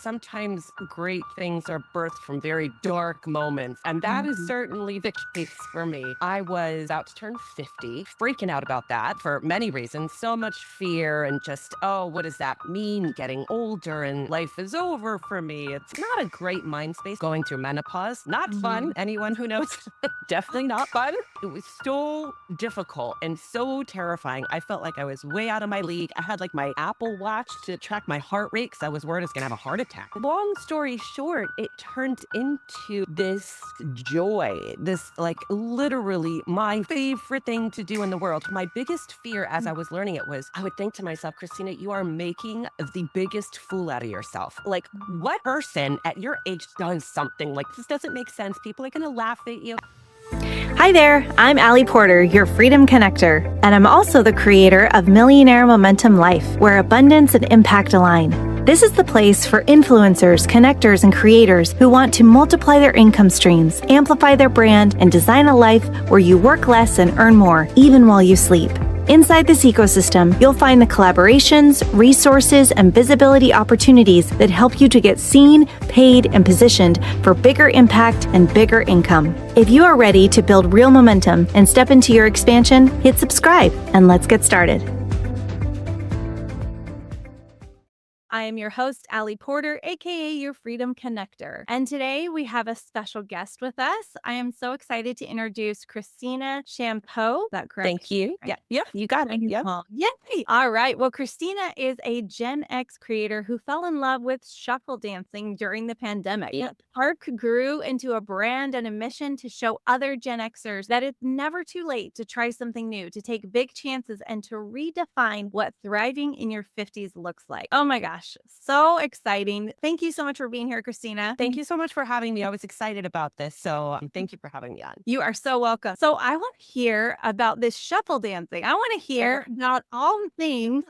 sometimes great things are birthed from very dark moments. And that is Mhm. certainly the case for me. I was about to turn 50, freaking out about that for many reasons. So much fear and just, oh, what does that mean? Getting older and life is over for me. It's not a great mind space going through menopause. Not fun. Mhm. Anyone who knows, definitely not fun. It was so difficult and so terrifying. I felt like I was way out of my league. I had like my Apple Watch to track my heart rate because I was worried I was going to have a heart attack. Long story short, it turned into this joy, this like literally my favorite thing to do in the world. My biggest fear as I was learning it was I would think to myself, Christina, you are making the biggest fool out of yourself. Like, Mhm. what person at your age does something like this? Doesn't make sense. People are going to laugh at you. Hi there, I'm Aly Porter, your Freedom Connector, and I'm also the creator of Millionaire Momentum Life, where abundance and impact align. This is the place for influencers, connectors, and creators who want to multiply their income streams, amplify their brand, and design a life where you work less and earn more, even while you sleep. Inside this ecosystem, you'll find the collaborations, resources, and visibility opportunities that help you to get seen, paid, and positioned for bigger impact and bigger income. If you are ready to build real momentum and step into your expansion, hit subscribe and let's get started. I am your host, Aly Porter, aka your Freedom Connector. And today we have a special guest with us. I am so excited to introduce Christina Champeau. Is that correct? Thank you. Right. Yeah. Yeah. You got it. Yeah. Well, yay! All right. Well, Christina is a Gen X creator who fell in love with shuffle dancing during the pandemic. Yeah. Park grew into a brand and a mission to show other Gen Xers that it's never too late to try something new, to take big chances, and to redefine what thriving in your 50s looks like. Oh my gosh, so exciting. Thank you so much for being here, Christina. Thank you so much for having me. I was excited about this. So thank you for having me on. You are so welcome. So I want to hear about this shuffle dancing. I want to hear about all the things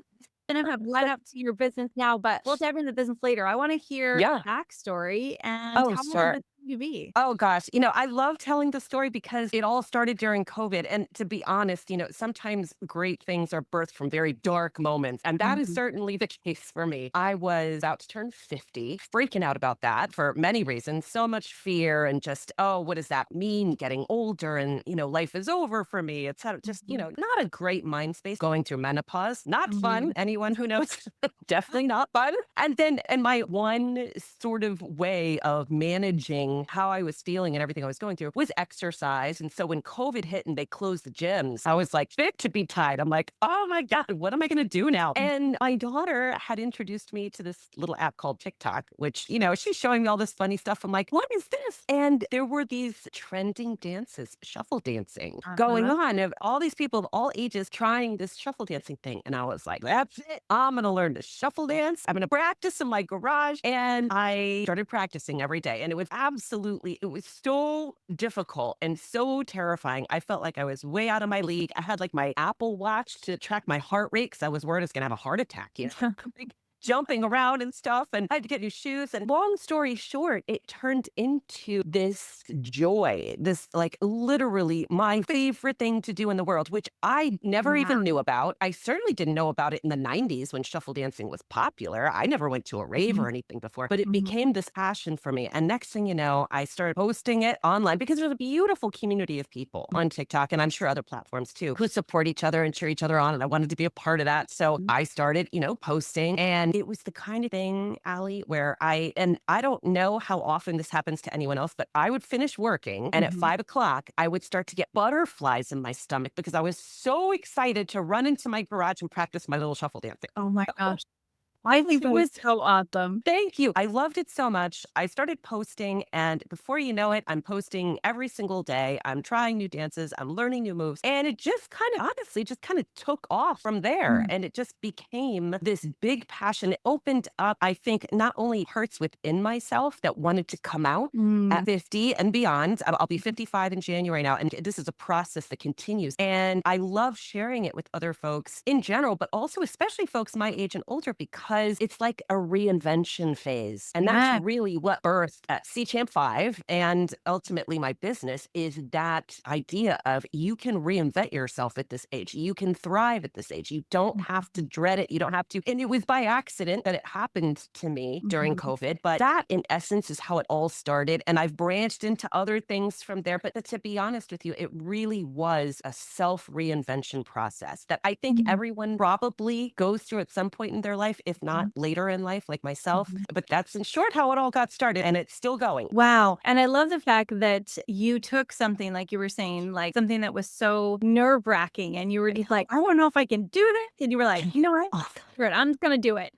that have led up to your business now, but we'll dive into the business later. I want to hear Yeah. backstory and Oh, how long sure. did you be? Oh gosh, I love telling the story because it all started during COVID. And to be honest, sometimes great things are birthed from very dark moments. And that is Mhm. certainly the case for me. I was about to turn 50, freaking out about that for many reasons. So much fear and just, oh, what does that mean? Getting older and, life is over for me. It's just, Mhm. not a great mind space going through menopause. Not fun. Mhm. Anyone who knows, definitely not fun. And my one sort of way of managing how I was feeling and everything I was going through was exercise. And so when COVID hit and they closed the gyms, I was like fit to be tied. I'm like, oh my God, what am I going to do now? And my daughter had introduced me to this little app called TikTok, which, she's showing me all this funny stuff. I'm like, what is this? And there were these trending dances, shuffle dancing going Uh-huh. on of all these people of all ages trying this shuffle dancing thing. And I was like, that's it. I'm going to learn to shuffle dance. I'm going to practice in my garage. And I started practicing every day. And it was so difficult and so terrifying. I felt like I was way out of my league. I had like my Apple Watch to track my heart rate because I was worried I was going to have a heart attack, like jumping around and stuff. And I had to get new shoes. And long story short, it turned into this joy, this like literally my favorite thing to do in the world, which I never Wow. even knew about. I certainly didn't know about it in the 90s when shuffle dancing was popular. I never went to a rave Mhm. or anything before, but it Mhm. became this passion for me. And next thing you know, I started posting it online because there's a beautiful community of people on TikTok and I'm sure other platforms too who support each other and cheer each other on. And I wanted to be a part of that. So Mhm. I started, posting. And it was the kind of thing, Allie, where and I don't know how often this happens to anyone else, but I would finish working and at Mhm. 5 o'clock, I would start to get butterflies in my stomach because I was so excited to run into my garage and practice my little shuffle dancing. Oh my gosh. I think It that is was so awesome. Thank you. I loved it so much. I started posting, and before you know it, I'm posting every single day. I'm trying new dances, I'm learning new moves, and it just kind of honestly just kind of took off from there. Mm. And it just became this big passion. It opened up, I think, not only hearts within myself that wanted to come out Mm. at 50 and beyond. I'll be 55 in January now, and this is a process that continues. And I love sharing it with other folks in general, but also especially folks my age and older because because it's like a reinvention phase. And that's Yeah. really what birthed at C Champ 5 and ultimately my business is that idea of you can reinvent yourself at this age. You can thrive at this age. You don't have to dread it. You don't have to. And it was by accident that it happened to me during Mhm. COVID. But that, in essence, is how it all started. And I've branched into other things from there. But to be honest with you, it really was a self reinvention process that I think Mhm. everyone probably goes through at some point in their life, if not Mhm. later in life, like myself. Mhm. But that's in short how it all got started. And it's still going. Wow. And I love the fact that you took something, like you were saying, like something that was so nerve wracking, and you were just like, I don't know if I can do this. And you were like, you know what? Oh, screw it. I'm just going to do it.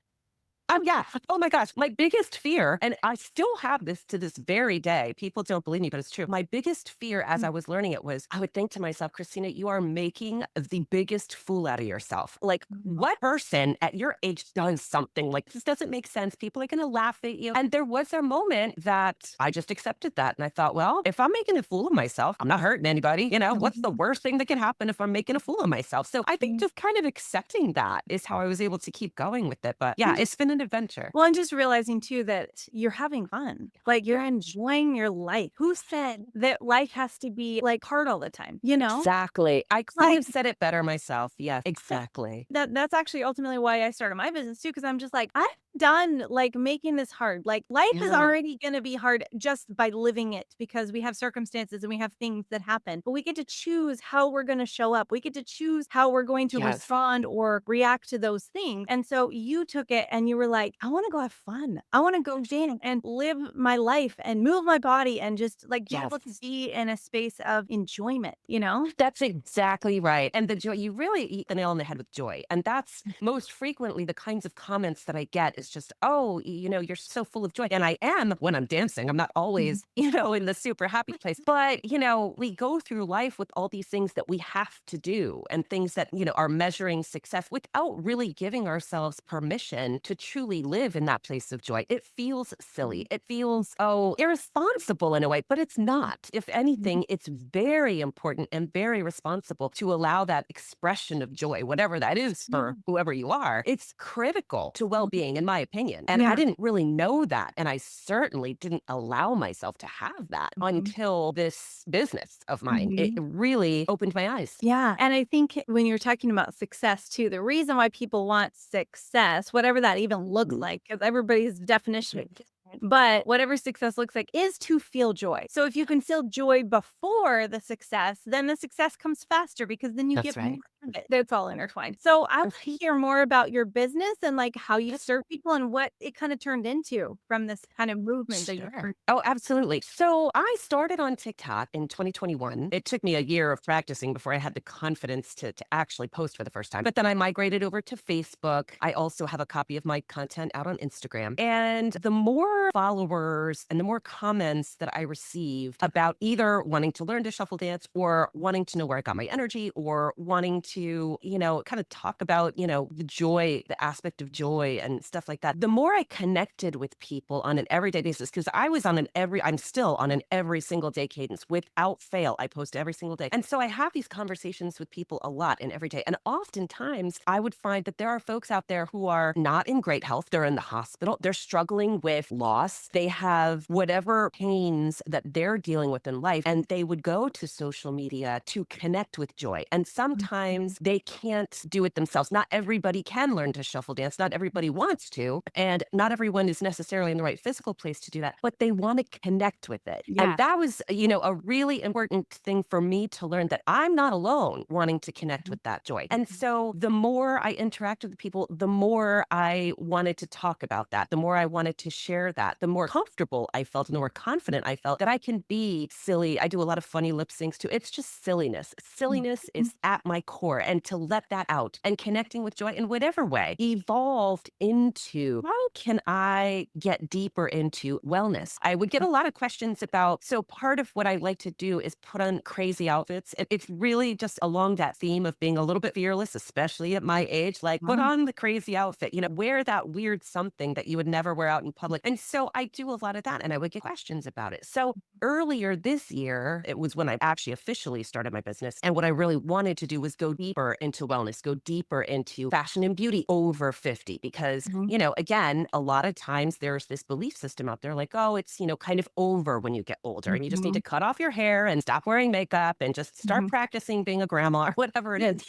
Yeah. Oh my gosh. My biggest fear, and I still have this to this very day. People don't believe me, but it's true. My biggest fear as I was learning it was I would think to myself, Christina, you are making the biggest fool out of yourself. Like, Mhm. what person at your age does something like this? Doesn't make sense. People are going to laugh at you. And there was a moment that I just accepted that. And I thought, well, if I'm making a fool of myself, I'm not hurting anybody. What's the worst thing that can happen if I'm making a fool of myself? So I think Mhm. just kind of accepting that is how I was able to keep going with it. But yeah, it's been an adventure. Well, I'm just realizing too that you're having fun. Like you're enjoying your life. Who said that life has to be like hard all the time? You know? Exactly. I couldn't Like have said it better myself. Yes, exactly. that's actually ultimately why I started my business too, because I'm just like, I'm done like making this hard. Like life is Yeah. already gonna be hard just by living it because we have circumstances and we have things that happen. But we get to choose how we're gonna show up. We get to choose how we're going to Yes. respond or react to those things. And so you took it and you were like, I want to go have fun. I want to go dance and live my life and move my body and just like be Yes. able to be in a space of enjoyment, you know? That's exactly right. And the joy, you really eat the nail on the head with joy. And that's most frequently the kinds of comments that I get is just, oh, you're so full of joy. And I am when I'm dancing. I'm not always, in the super happy place. But, we go through life with all these things that we have to do and things that, are measuring success without really giving ourselves permission to truly live in that place of joy. It feels silly. It feels, irresponsible in a way, but it's not. If anything, it's very important and very responsible to allow that expression of joy, whatever that is for whoever you are. It's critical to well being, in my opinion. And I Yeah. didn't really know that. And I certainly didn't allow myself to have that Mhm. until this business of mine. It Mhm. really opened my eyes. Yeah. And I think when you're talking about success too, the reason why people want success, whatever that even looks Mhm. like, because everybody's definition is different, but whatever success looks like is to feel joy. So if you can feel joy before the success, then the success comes faster because then you That's get more right. of it. That's all intertwined. So I want to hear more about your business and like how you serve people and what it kind of turned into from this kind of movement that Sure. you're. Oh, absolutely. So I started on TikTok in 2021. It took me a year of practicing before I had the confidence to actually post for the first time. But then I migrated over to Facebook. I also have a copy of my content out on Instagram. And the more followers and the more comments that I received about either wanting to learn to shuffle dance or wanting to know where I got my energy or wanting to, kind of talk about, the joy, the aspect of joy and stuff like that, the more I connected with people on an everyday basis, because I'm still on an every single day cadence without fail. I post every single day. And so I have these conversations with people a lot and every day. And oftentimes I would find that there are folks out there who are not in great health. They're in the hospital. They're struggling with loss. They have whatever pains that they're dealing with in life. And they would go to social media to connect with joy. And sometimes they can't do it themselves. Not everybody can learn to shuffle dance. Not everybody wants to. And not everyone is necessarily in the right physical place to do that, but they want to connect with it. And Yeah. that was, a really important thing for me to learn that I'm not alone wanting to connect with that joy. And so the more I interacted with people, the more I wanted to talk about that, the more I wanted to share that, the more comfortable I felt and the more confident I felt that I can be silly. I do a lot of funny lip syncs too. It's just silliness. Silliness is at my core. And to let that out and connecting with joy in whatever way evolved into how can I get deeper into wellness? I would get a lot of questions about, so part of what I like to do is put on crazy outfits. It's really just along that theme of being a little bit fearless, especially at my age, like put on the crazy outfit, wear that weird something that you would never wear out in public. And so I do a lot of that and I would get questions about it. So earlier this year, it was when I actually officially started my business. And what I really wanted to do was go deeper into wellness, go deeper into fashion and beauty over 50. Because, Mhm. again, a lot of times there's this belief system out there like, oh, it's, kind of over when you get older and you just need to Mhm. cut off your hair and stop wearing makeup and just start Mhm. practicing being a grandma or whatever it is.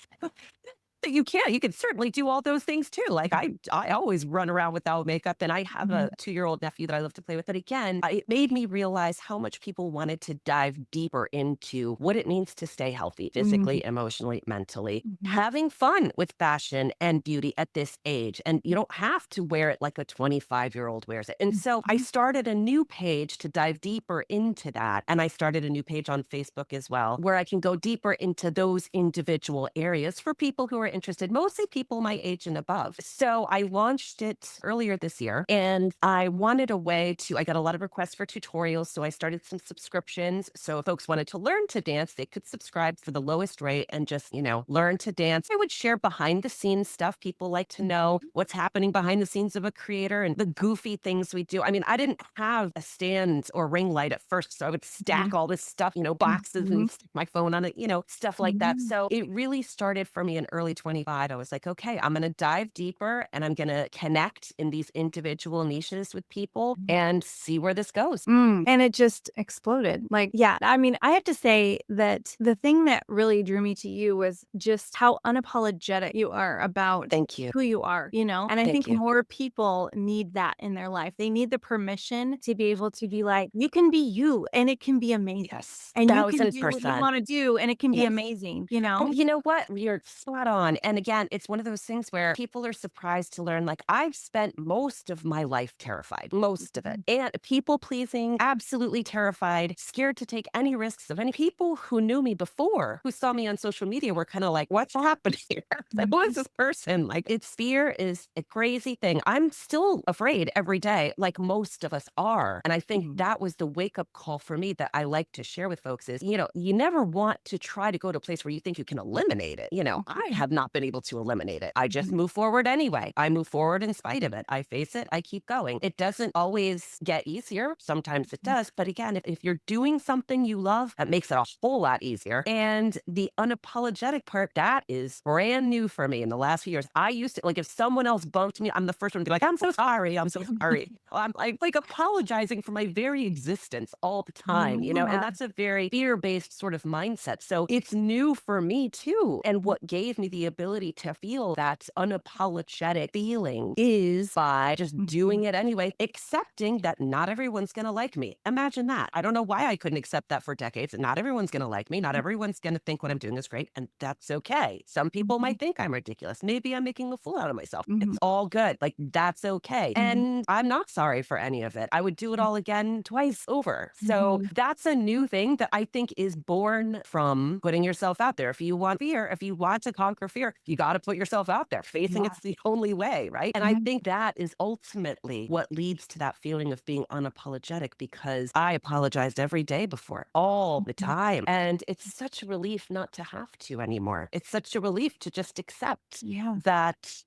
You can. You can certainly do all those things too. Like I always run around without makeup, and I have a Mhm. 2-year-old nephew that I love to play with. But again, it made me realize how much people wanted to dive deeper into what it means to stay healthy, Mhm. physically, emotionally, mentally, Mhm. having fun with fashion and beauty at this age. And you don't have to wear it like a 25-year-old wears it. And so I Mhm. started a new page to dive deeper into that. And I started a new page on Facebook as well, where I can go deeper into those individual areas for people who are interested, mostly people my age and above. So I launched it earlier this year and I wanted a way to, I got a lot of requests for tutorials. So I started some subscriptions. So if folks wanted to learn to dance, they could subscribe for the lowest rate and just, learn to dance. I would share behind the scenes stuff. People like to know what's happening behind the scenes of a creator and the goofy things we do. I mean, I didn't have a stand or ring light at first. So I would stack Mhm. all this stuff, boxes and Mhm. stick my phone on it, stuff like that. Mhm. So it really started for me in early 25. I was like, okay, I'm going to dive deeper and I'm going to connect in these individual niches with people and see where this goes. And it just exploded. Like, yeah, I mean, I have to say that the thing that really drew me to you was just how unapologetic you are about Thank you. who you are, you know? And I Thank think you. more people need that in their life. They need the permission to be able to be like, you can be you and it can be amazing. Yes. And you can Thousand do what you percent. want to do and it can be Yes. amazing, you know? And you know what? You're spot on. And again, it's one of those things where people are surprised to learn, like, I've spent most of my life terrified, most of it. Mhm. And people pleasing, absolutely terrified, scared to take any risks of any people who knew me before, who saw me on social media were kind of like, what's happening here? Like, who is Mhm. this person? Like, it's fear is a crazy thing. I'm still afraid every day, like most of us are. And I think Mhm. that was the wake up call for me that I like to share with folks is, you never want to try to go to a place where you think you can eliminate it. I have not been able to eliminate it. I just Mhm. move forward anyway. I move forward in spite of it. I face it. I keep going. It doesn't always get easier. Sometimes it does. But again, if you're doing something you love, that makes it a whole lot easier. And the unapologetic part, that is brand new for me in the last few years. I used to, like, if someone else bumped me, I'm the first one to be like, I'm so sorry. I'm so sorry. I'm like apologizing for my very existence all the time, and Yeah. that's a very fear based sort of mindset. So it's new for me too. And what gave me the ability to feel that unapologetic feeling is by just Mhm. doing it anyway, accepting that not everyone's going to like me. Imagine that. I don't know why I couldn't accept that for decades. Not everyone's going to like me. Not everyone's going to think what I'm doing is great. And that's okay. Some people Mhm. might think I'm ridiculous. Maybe I'm making a fool out of myself. Mhm. It's all good. Like, that's okay. Mhm. And I'm not sorry for any of it. I would do it all again twice over. So Mhm. that's a new thing that I think is born from putting yourself out there. If you want fear, if you want to conquer fear, you got to put yourself out there. Facing Yeah. it's the only way, right? And I Mhm. think that is ultimately what leads to that feeling of being unapologetic because I apologized every day before, all the Mhm. time. And it's such a relief not to have to anymore. It's such a relief to just accept Yeah. that,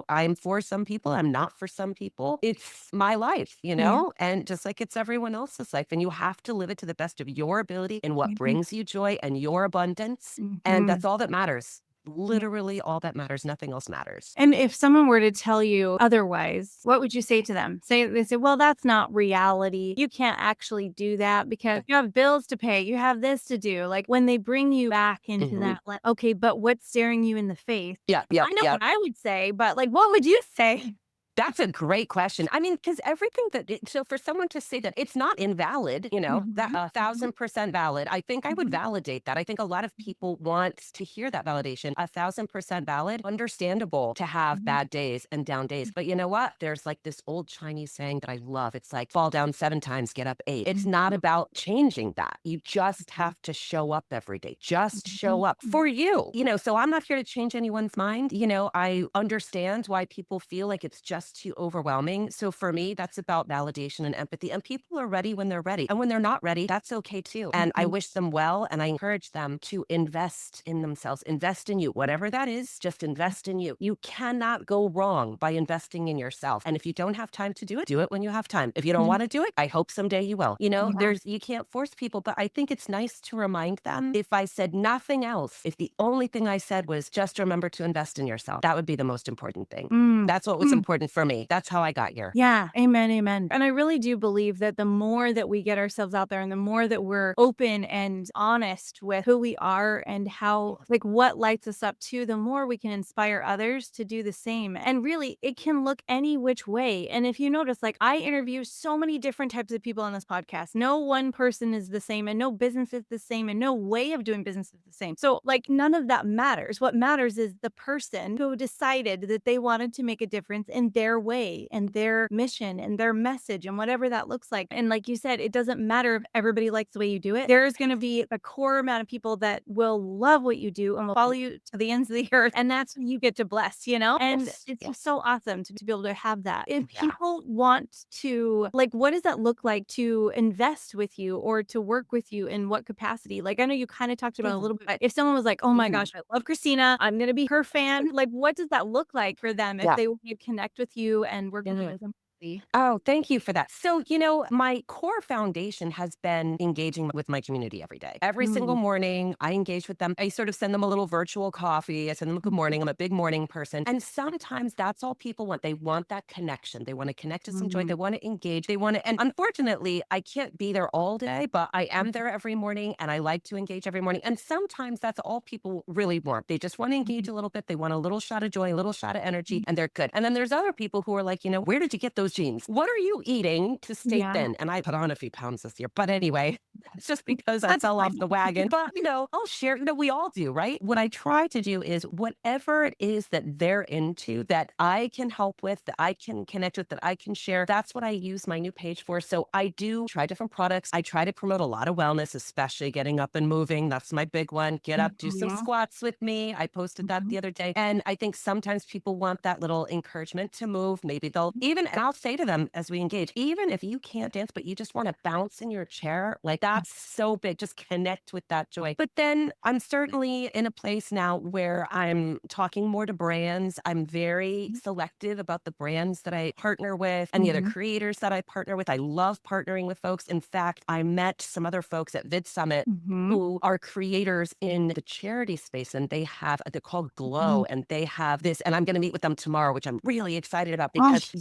I'm for some people, I'm not for some people. It's my life, Yeah. and just like it's everyone else's life. And you have to live it to the best of your ability and what Mhm. brings you joy and your abundance. And Mhm. that's all that matters. Yeah. Literally all that matters. Nothing else matters. And if someone were to tell you otherwise, what would you say to them? They say, "Well, that's not reality. You can't actually do that because you have bills to pay. You have this to do." Like when they bring you back into Mhm. that, like, okay, but what's staring you in the face? Yeah, yeah, I know yeah. what I would say, but like, what would you say? That's a great question. I mean, because everything so for someone to say that it's not invalid, that Mhm. 1,000% valid, I think I would Mhm. validate that. I think a lot of people want to hear that validation. 1,000% valid, understandable to have Mhm. bad days and down days. But you know what? There's like this old Chinese saying that I love. It's like fall down 7 times, get up eight. It's Mhm. not about changing that. You just have to show up every day. Just Mhm. show up for you. So I'm not here to change anyone's mind. I understand why people feel like it's just just too overwhelming. So for me, that's about validation and empathy. And people are ready when they're ready. And when they're not ready, that's okay too. And I wish them well. And I encourage them to invest in themselves, invest in you, whatever that is, just invest in you. You cannot go wrong by investing in yourself. And if you don't have time to do it when you have time. If you don't want to do it, I hope someday you will. You can't force people, but I think it's nice to remind them. If I said nothing else, if the only thing I said was just remember to invest in yourself, that would be the most important thing. That's what was important for me. That's how I got here. Yeah. Amen. Amen. And I really do believe that the more that we get ourselves out there and the more that we're open and honest with who we are and how, like, what lights us up too, the more we can inspire others to do the same. And really, it can look any which way. And if you notice, like, I interview so many different types of people on this podcast. No one person is the same, and no business is the same, and no way of doing business is the same. So, like, none of that matters. What matters is the person who decided that they wanted to make a difference in their way and their mission and their message and whatever that looks like. And like you said, it doesn't matter if everybody likes the way you do it. There's going to be a core amount of people that will love what you do and will follow you to the ends of the earth. And that's when you get to bless, you know? And Yes, it's yes. just so awesome to be able to have that. If Yeah. people want to, like, what does that look like to invest with you or to work with you in what capacity? Like, I know you kind of talked about it a little bit, but if someone was like, oh my gosh, I love Christina, I'm going to be her fan, like, what does that look like for them if Yeah. they want to connect with you and work with you Yeah. as a employee? Oh, thank you for that. So, my core foundation has been engaging with my community every day. Every single Mm. morning, I engage with them. I sort of send them a little virtual coffee. I send them a good morning. I'm a big morning person. And sometimes that's all people want. They want that connection. They want to connect to some joy. They want to engage. They want to, and unfortunately, I can't be there all day, but I am there every morning and I like to engage every morning. And sometimes that's all people really want. They just want to engage a little bit. They want a little shot of joy, a little shot of energy, and they're good. And then there's other people who are like, where did you get those jeans? What are you eating to stay Yeah. thin? And I put on a few pounds this year. But anyway, it's just because I That's fell off fine. the wagon. But, I'll share, we all do, right? What I try to do is whatever it is that they're into, that I can help with, that I can connect with, that I can share, that's what I use my new page for. So I do try different products. I try to promote a lot of wellness, especially getting up and moving. That's my big one. Get up, do some squats with me. I posted that the other day. And I think sometimes people want that little encouragement to move. Maybe they'll even, and I'll say to them as we engage, even if you can't dance, but you just want to bounce in your chair, like that's so big. Just connect with that joy. But then I'm certainly in a place now where I'm talking more to brands. I'm very selective about the brands that I partner with and the other creators that I partner with. I love partnering with folks. In fact, I met some other folks at Vid Summit who are creators in the charity space, and they're called Glow, and they have this, and I'm going to meet with them tomorrow, which I'm really excited about because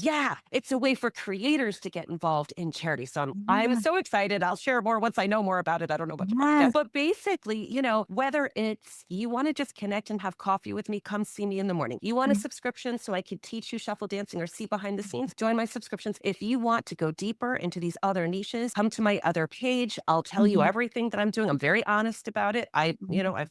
it's a way for creators to get involved in charity. So I'm so excited. I'll share more once I know more about it. I don't know much about that. But basically, whether it's you want to just connect and have coffee with me, come see me in the morning. You want a subscription so I could teach you shuffle dancing or see behind the scenes, join my subscriptions. If you want to go deeper into these other niches, come to my other page. I'll tell you everything that I'm doing. I'm very honest about it. I've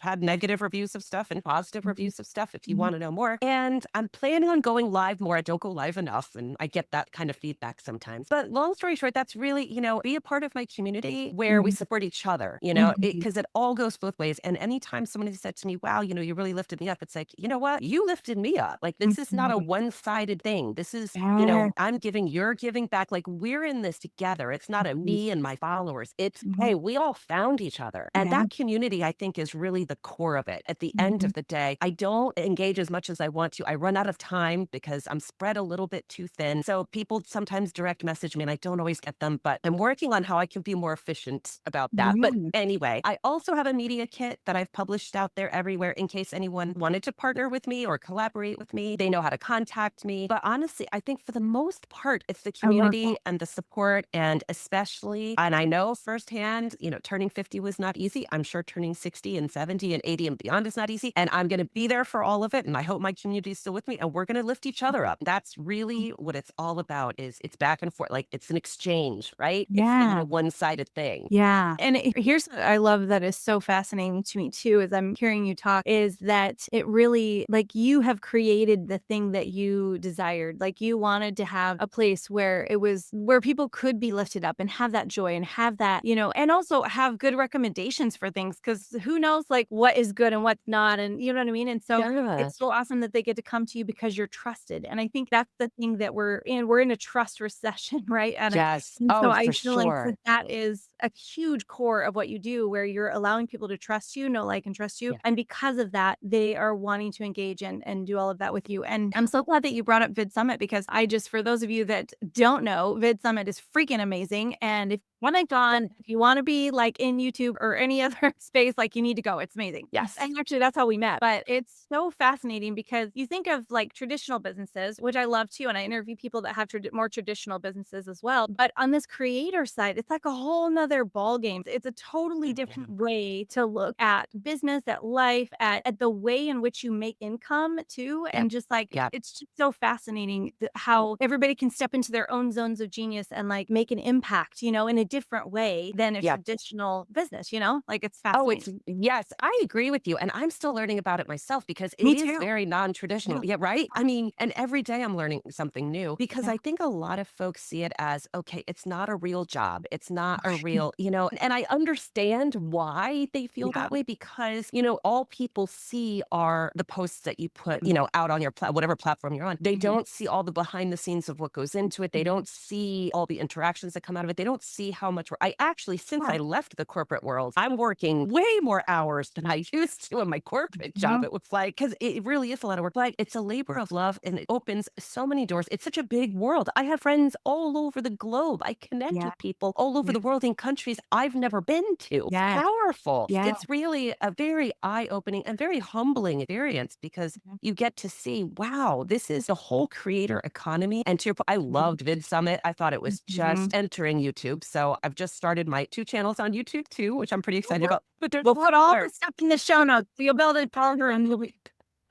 had negative reviews of stuff and positive reviews of stuff if you want to know more. And I'm planning on going live more. I don't go live enough, and I get that kind of feedback sometimes. But long story short, that's really, be a part of my community where we support each other, because it all goes both ways. And anytime someone has said to me, wow, you really lifted me up, it's like, you know what? You lifted me up. Like, this is not a one-sided thing. This is, I'm giving, you're giving back. Like, we're in this together. It's not a me and my followers. It's, hey, we all found each other. And that community, I think, is really the core of it. At the end of the day, I don't engage as much as I want to. I run out of time because I'm spread a little bit too thin. So people sometimes direct message me and I don't always get them, but I'm working on how I can be more efficient about that. But anyway, I also have a media kit that I've published out there everywhere in case anyone wanted to partner with me or collaborate with me. They know how to contact me. But honestly, I think for the most part, it's the community and the support, and especially, and I know firsthand, turning 50 was not easy. I'm sure turning 60 and 70 and 80 and beyond is not easy. And I'm going to be there for all of it. And I hope my community is still with me, and we're going to lift each other up. That's really what it's all about. Is it's back and forth. Like, it's an exchange, right? It's not a one-sided thing. Yeah. And here's what I love that is so fascinating to me too, as I'm hearing you talk, is that it really, like, you have created the thing that you desired. Like, you wanted to have a place where it was where people could be lifted up and have that joy and have that, and also have good recommendations for things. Cause who knows like what is good and what's not. And you know what I mean? And so Yeah. it's so awesome that they get to come to you because you're trusted. And I think that's the thing that we're in. We're in a trust recession, right? Yes. And so Oh, I for feel like sure. that is a huge core of what you do, where you're allowing people to trust you, know, like, and trust you. Yeah. And because of that, they are wanting to engage and do all of that with you. And I'm so glad that you brought up Vid Summit, because for those of you that don't know, Vid Summit is freaking amazing. And if you want to gone, if you want to be like in YouTube or any other space, like, you need to go. It's amazing. Yes. And actually, that's how we met. But it's so fascinating because you think of like traditional businesses, which I love too. And I interview people that have more traditional businesses as well. But on this creator side, it's like a whole nother ball game. It's a totally different way to look at business, at life, at the way in which you make income too. Yep. And just like, Yep. it's just so fascinating how everybody can step into their own zones of genius and like make an impact, in a different way than a Yep. traditional business, like it's Oh, fascinating. yes, I agree with you. And I'm still learning about it myself because it Me is too. very non-traditional. Yeah, right. I mean, and every day I'm learning something new because Yeah. I think a lot of folks see it as, okay, it's not a real job. It's not a real, and I understand why they feel Yeah. that way because, all people see are the posts that you put, out on your whatever platform you're on. They Mhm. don't see all the behind the scenes of what goes into it. They Mhm. don't see all the interactions that come out of it. They don't see how much work. I actually, since I Yeah. left the corporate world, I'm working way more hours than I used to in my corporate job. Mhm. It was like, because it really is a lot of work, but it's a labor of love and it opens so many doors. It's such a big world. I have friends all over the globe. I connect Yeah. with people all over Yeah. the world in countries I've never been to. It's Yeah. powerful. Yeah. It's really a very eye-opening and very humbling experience because Mhm. you get to see, wow, this is the whole creator economy. And to your point, I Mhm. loved Vid Summit. I thought it was Mhm. just entering YouTube. So I've just started my 2 channels on YouTube too, which I'm pretty excited about. But there's We'll put all more. the stuff in the show notes, so you'll be able to follow her and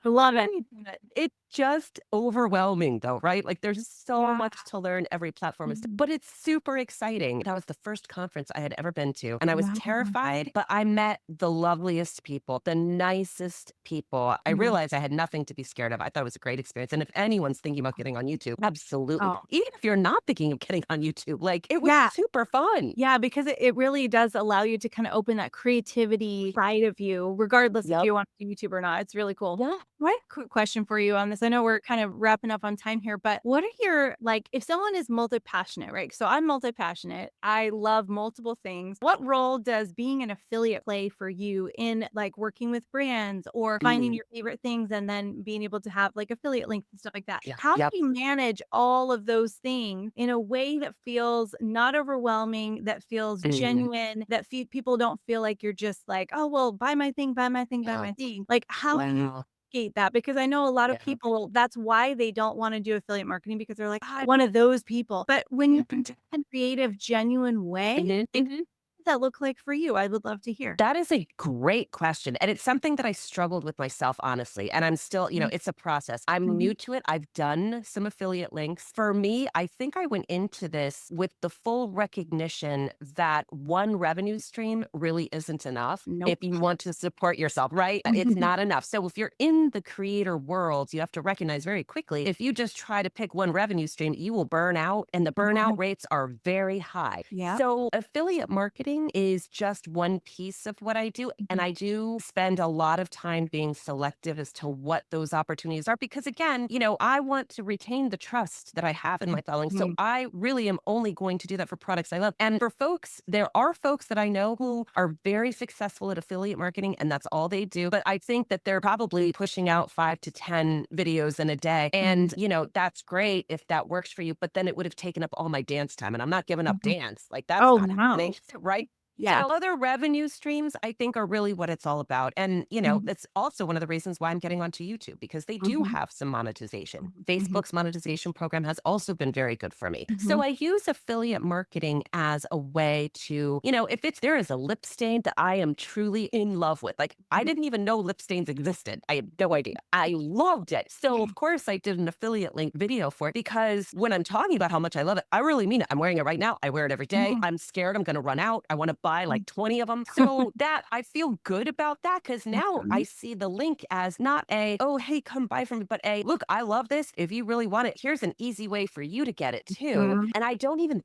I love it. It's just overwhelming though, right? Like there's so Yeah. much to learn. Every platform is, Mhm. but it's super exciting. That was the first conference I had ever been to. And I was Wow. terrified, but I met the loveliest people, the nicest people. I Mhm. realized I had nothing to be scared of. I thought it was a great experience. And if anyone's thinking about getting on YouTube, absolutely. Oh, Even if you're not thinking of getting on YouTube, like it was yeah. super fun. Yeah, because it really does allow you to kinda open that creativity side of you, regardless if Yep. you want to do YouTube or not. It's really cool. Yeah. What quick question for you on this. I know we're kind of wrapping up on time here, but what are your like, if someone is multi-passionate, right? So I'm multi-passionate. I love multiple things. What role does being an affiliate play for you in like working with brands or finding Mm. your favorite things and then being able to have like affiliate links and stuff like that? Yeah. How do Yep. you manage all of those things in a way that feels not overwhelming, that feels Mm. genuine, that people don't feel like you're just like, oh, well, buy my thing, buy my thing, buy Yeah. my thing. Like, how do you Wow. navigate that? Because I know a lot of Yeah. people, that's why they don't want to do affiliate marketing because they're like, "Ah, I'm one of those people." But when you do it in a creative, genuine way, Mhm, like, mhm. what does that look like for you? I would love to hear. That is a great question. And it's something that I struggled with myself, honestly. And I'm still, Mhm. it's a process. I'm Mhm. new to it. I've done some affiliate links. For me, I think I went into this with the full recognition that one revenue stream really isn't enough Nope. if you want to support yourself, right? It's not enough. So if you're in the creator world, you have to recognize very quickly if you just try to pick one revenue stream, you will burn out, and the burnout rates are very high. Yeah. So affiliate marketing is just one piece of what I do. And I do spend a lot of time being selective as to what those opportunities are. Because again, I want to retain the trust that I have in my following. So Mhm. I really am only going to do that for products I love. And for folks, there are folks that I know who are very successful at affiliate marketing and that's all they do. But I think that they're probably pushing out 5 to 10 videos in a day. And, that's great if that works for you. But then it would have taken up all my dance time. And I'm not giving up Mhm. dance. Like that's Oh, not happening, no. right? Yeah. So other revenue streams, I think, are really what it's all about. And, Mhm. that's also one of the reasons why I'm getting onto YouTube because they do Mhm. have some monetization. Mhm. Mhm. Facebook's monetization program has also been very good for me. So Mhm. I use affiliate marketing as a way to, if there is a lip stain that I am truly in love with, like I Mhm. didn't even know lip stains existed. I had no idea. I loved it. So of course I did an affiliate link video for it because when I'm talking about how much I love it, I really mean it. I'm wearing it right now. I wear it every day. Mhm. I'm scared I'm going to run out. I want to buy like 20 of them. So that I feel good about that because now I see the link as not a, oh, hey, come buy from me, but a, look, I love this. If you really want it, here's an easy way for you to get it too. Mhm. And I don't even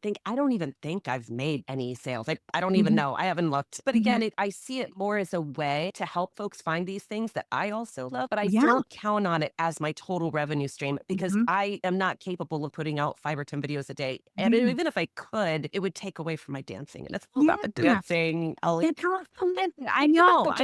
think I've made any sales. I don't even Mhm. know. I haven't looked. But Mhm. again, I see it more as a way to help folks find these things that I also love, but I Yeah. don't count on it as my total revenue stream because Mhm. I am not capable of putting out 5 or 10 videos a day. And Yeah. even if I could, it would take away from my dancing. And it's all about the Yeah. dancing, Ellie. It's not something I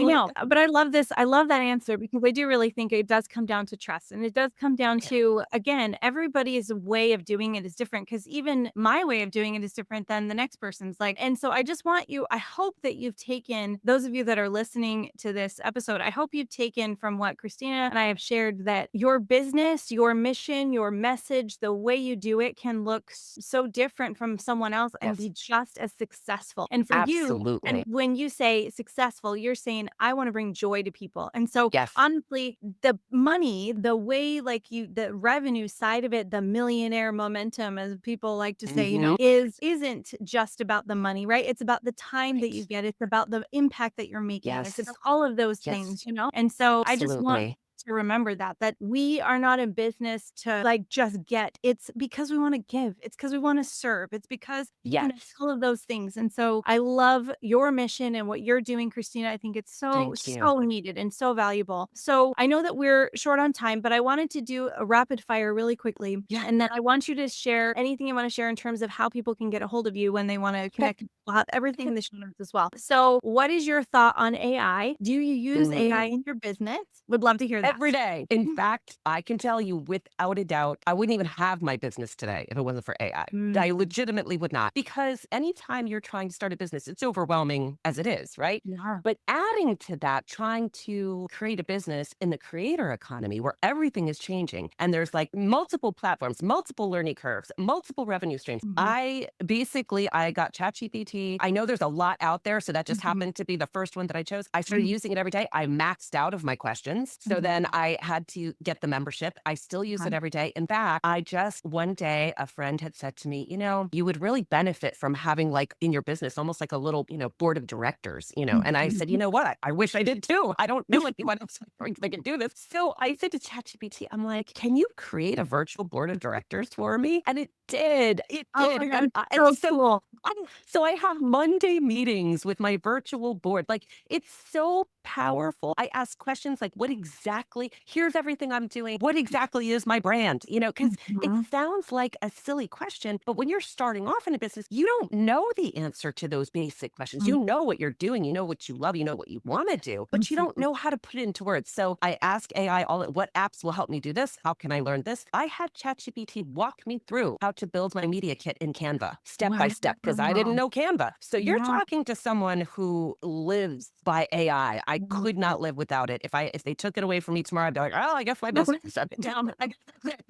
know, but I love this. I love that answer because I do really think it does come down to trust, and it does come down to, again, everybody's way of doing it is different because even my way of doing it is different than the next person's. Like, and so I just want you, I hope that you've taken, those of you that are listening to this episode, I hope you've taken from what Christina and I have shared that your business, your mission, your message, the way you do it can look so different from someone else and Yes, be just as successful. And for you, and absolutely. when you say successful, you're saying, I want to bring joy to people. And so Yes, honestly, the money, the way like you, the revenue side of it, the millionaire momentum, as people like to say, hmm, isn't just about the money, right? It's about the time that you right. get. It's about the impact that you're making. It's about Yes, all of those yes, things. And so I just want absolutely. to remember that we are not in business to like just get. It's because we want to give. It's because we want to serve. It's because Yes, all of those things. And so I love your mission and what you're doing, Christina. I think it's so, thank you. so needed and so valuable. So I know that we're short on time, but I wanted to do a rapid fire really quickly. Yeah. And then I want you to share anything you want to share in terms of how people can get a hold of you when they want to Okay. connect. We'll have everything in the show notes as well. So what is your thought on AI? Do you use AI in your business? Would love to hear that. Every day. In fact, I can tell you without a doubt, I wouldn't even have my business today if it wasn't for AI. I Mm, legitimately would not. Because anytime you're trying to start a business, it's overwhelming as it is, right? yeah. But adding to that, trying to create a business in the creator economy where everything is changing and there's like multiple platforms, multiple learning curves, multiple revenue streams. Mhm, I got ChatGPT. I know there's a lot out there. So that just mhm, happened to be the first one that I chose. I started mhm, using it every day. I maxed out of my questions. So mhm. then I had to get the membership. I still use it Okay. every day. In fact, one day, a friend had said to me, you would really benefit from having like in your business, almost like a little, board of directors. And I said, you Mhm. know what? I wish I did too. I don't know anyone else that can do this. So I said to ChatGPT, I'm like, can you create a virtual board of directors for me? And it did. It Oh did. my God, And so so cool. I have Monday meetings with my virtual board. Like it's so powerful. I ask questions like, here's everything I'm doing. What exactly is my brand? Because it Mhm, sounds like a silly question, but when you're starting off in a business, you don't know the answer to those basic questions. mhm, You know what you're doing. You know what you love. You know what you want to do, but you don't mhm. know how to put it into words. So I ask AI what apps will help me do this? How can I learn this? I had ChatGPT walk me through how to build my media kit in Canva step by step because I didn't Wow. know Canva. So you're Yeah. talking to someone who lives by AI. I Mhm. could not live without it. If they took it away from me tomorrow, I'd be like, oh, I guess my business is shut down. I guess that's it.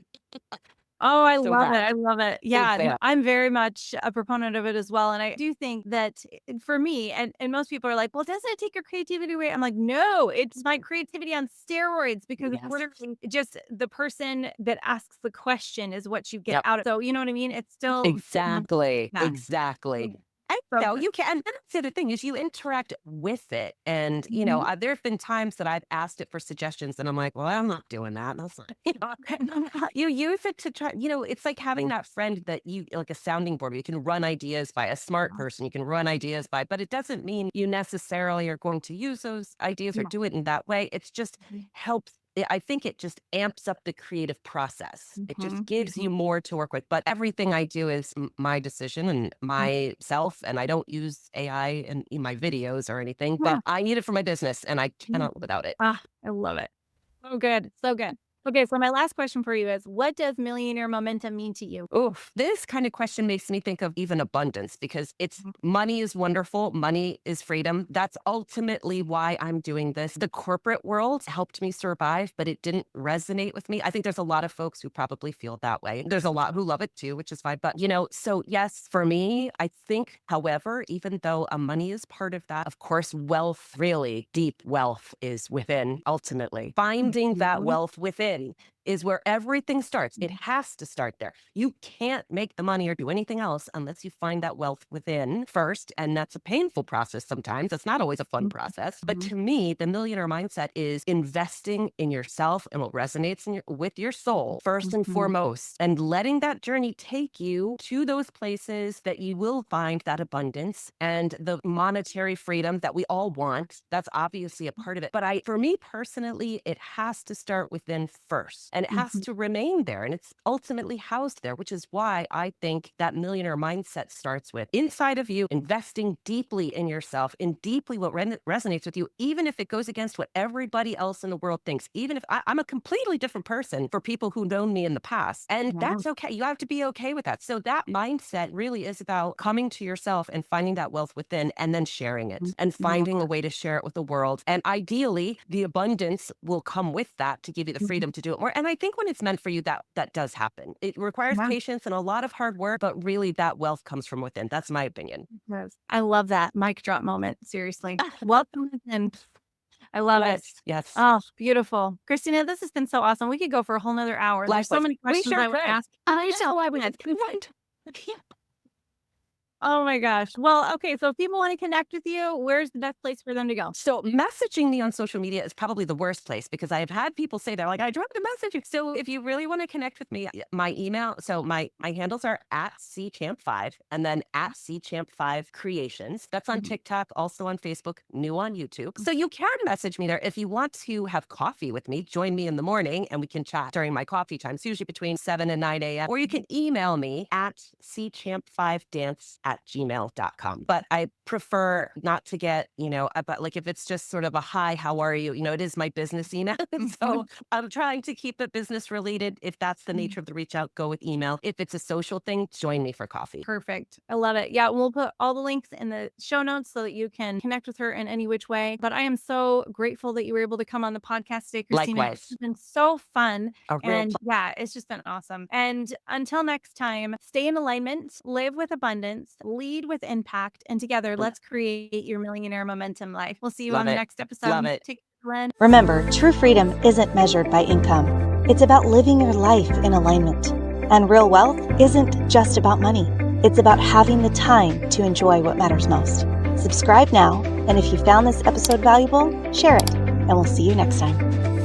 Oh, I So love it. that, I love it. so Yeah, no, that. I'm very much a proponent of it as well. And I do think that for me, and most people are like, well, doesn't it take your creativity away? I'm like, no, it's my creativity on steroids because it's Yes. literally just the person that asks the question is what you get Yep. out of. So you know what I mean? It's still Exactly. that. Exactly. And So no, good. you can. And that's the other thing is you interact with it. And, Mhm. there have been times that I've asked it for suggestions and I'm like, well, I'm not doing that. That's not, you use it to try, it's like having that friend that like a sounding board where you can run ideas by a smart person, you can run ideas by, but it doesn't mean you necessarily are going to use those ideas or Yeah. do it in that way. It's just Mhm. helps I think it just amps up the creative process. It just Mhm. gives you Mhm. more to work with. But everything I do is my decision and Mhm. myself. And I don't use AI in my videos or anything, Yeah. but I need it for my business and I Mhm. cannot live without it. Ah, I love it. So good. So good. Okay, so my last question for you is what does millionaire momentum mean to you? Oof, this kind of question makes me think of even abundance because it's Mhm. money is wonderful. Money is freedom. That's ultimately why I'm doing this. The corporate world helped me survive, but it didn't resonate with me. I think there's a lot of folks who probably feel that way. There's a lot who love it too, which is fine. But, so yes, for me, I think, however, even though money is part of that, of course, wealth, really deep wealth is within ultimately. Finding that Mhm. wealth within is where everything starts. It has to start there. You can't make the money or do anything else unless you find that wealth within first. And that's a painful process sometimes. It's not always a fun process. But to me, the millionaire mindset is investing in yourself and what resonates with your soul first and foremost, and letting that journey take you to those places that you will find that abundance and the monetary freedom that we all want. That's obviously a part of it. But for me personally, it has to start within first, and it has to remain there. And it's ultimately housed there, which is why I think that millionaire mindset starts with inside of you, investing deeply in yourself, in deeply what resonates with you, even if it goes against what everybody else in the world thinks, even if I'm a completely different person for people who know me in the past. And that's okay. You have to be okay with that. So that mindset really is about coming to yourself and finding that wealth within, and then sharing it and finding a way to share it with the world. And ideally, the abundance will come with that to give you the freedom to do it more. And I think when it's meant for you, that does happen. It requires patience and a lot of hard work, but really that wealth comes from within. That's my opinion. Yes. I love that mic drop moment. Seriously. Welcome in. I love it. Yes. Oh, beautiful. Christina, this has been so awesome. We could go for a whole nother hour. There's so Likewise. many questions I would ask. I know I would. Oh my gosh. Well, okay. So if people want to connect with you, where's the best place for them to go? So messaging me on social media is probably the worst place, because I have had people say, they're like, I dropped a message. So if you really want to connect with me, my email, so my handles are @cchamp5 and then @cchamp5 creations. That's on TikTok, also on Facebook, new on YouTube. So you can message me there. If you want to have coffee with me, join me in the morning and we can chat during my coffee time. It's usually between 7 and 9 a.m. Or you can email me at cchamp5dance@gmail.com. But I prefer not to get, about like, if it's just sort of a hi, how are you? It is my business email. So I'm trying to keep it business related. If that's the nature of the reach out, go with email. If it's a social thing, join me for coffee. Perfect. I love it. Yeah, we'll put all the links in the show notes so that you can connect with her in any which way. But I am so grateful that you were able to come on the podcast today, Christina. Likewise. It's been so fun. A real And yeah, it's just been awesome. And until next time, stay in alignment, live with abundance, lead with impact, and together, let's create your millionaire momentum life. We'll see you Love on the it. next episode. Love it. Take care, Glenn. Remember, true freedom isn't measured by income. It's about living your life in alignment. And real wealth isn't just about money. It's about having the time to enjoy what matters most. Subscribe now, and if you found this episode valuable, share it, and we'll see you next time.